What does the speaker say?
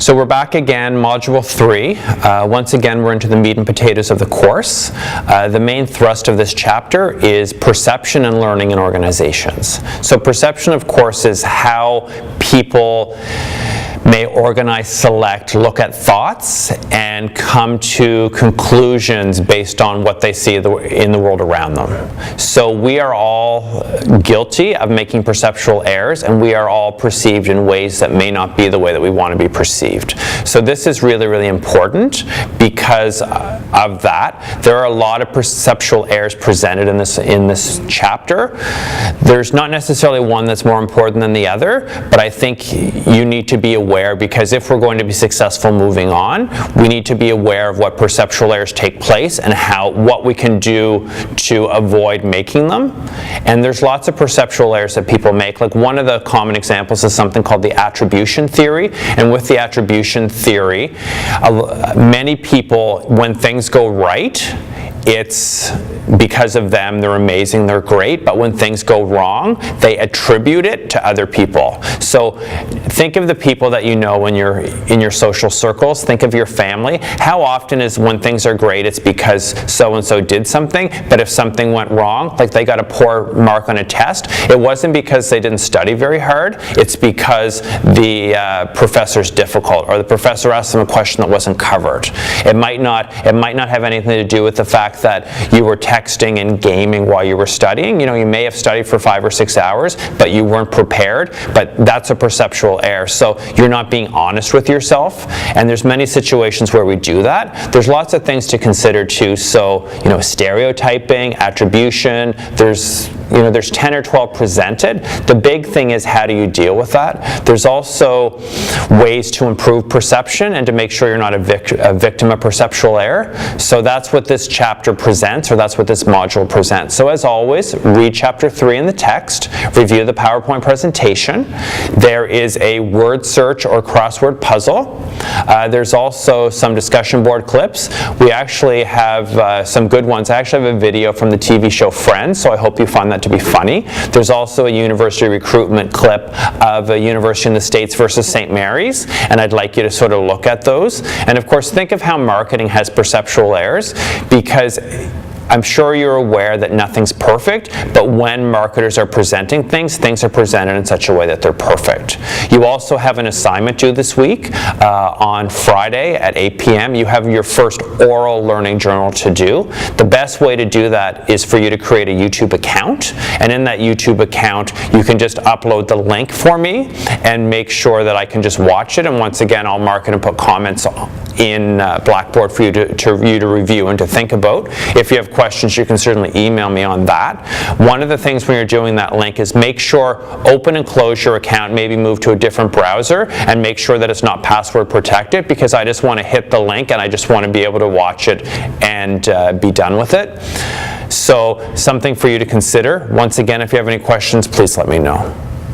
So we're back again, module 3. Once again, we're into the meat and potatoes of the course. The main thrust of this chapter is perception and learning in organizations. So perception, of course, is how people may organize, select, look at thoughts, and come to conclusions based on what they see in the world around them. So we are all guilty of making perceptual errors, and we are all perceived in ways that may not be the way that we want to be perceived. So this is really, really important because of that. There are a lot of perceptual errors presented in this chapter. There's not necessarily one that's more important than the other, but I think you need to be aware, because if we're going to be successful moving on, we need to be aware of what perceptual errors take place and what we can do to avoid making them. And there's lots of perceptual errors that people make. Like one of the common examples is something called the attribution theory. And with the attribution theory, many people, when things go right, it's because of them, they're amazing, they're great, but when things go wrong, they attribute it to other people. So think of the people that you know in your social circles, think of your family. How often is when things are great, it's because so-and-so did something, but if something went wrong, like they got a poor mark on a test, it wasn't because they didn't study very hard, it's because the professor's difficult, or the professor asked them a question that wasn't covered. It might not have anything to do with the fact that you were texting and gaming while you were studying. You know, you may have studied for 5 or 6 hours, but you weren't prepared, but that's a perceptual error. So you're not being honest with yourself, and there's many situations where we do that. There's lots of things to consider too. So, you know, stereotyping, attribution, there's 10 or 12 presented. The big thing is, how do you deal with that? There's also ways to improve perception and to make sure you're not a victim of perceptual error. So that's what this chapter presents, or that's what this module presents. So as always, read chapter 3 in the text, review the PowerPoint presentation. There is a word search or crossword puzzle. There's also some discussion board clips. We actually have some good ones. I actually have a video from the TV show Friends, so I hope you find that to be funny. There's also a university recruitment clip of a university in the States versus St. Mary's, and I'd like you to sort of look at those. And of course, think of how marketing has perceptual errors, because I'm sure you're aware that nothing's perfect, but when marketers are presenting things, things are presented in such a way that they're perfect. You also have an assignment due this week. On Friday at 8 p.m. you have your first oral learning journal to do. The best way to do that is for you to create a YouTube account, and in that YouTube account you can just upload the link for me and make sure that I can just watch it, and once again I'll mark it and put comments in Blackboard for you to review and to think about. If you have questions, you can certainly email me on that. One of the things when you're doing that link is make sure open and close your account, maybe move to a different browser, and make sure that it's not password protected, because I just want to hit the link and I just want to be able to watch it and be done with it. So something for you to consider. Once again, if you have any questions, please let me know.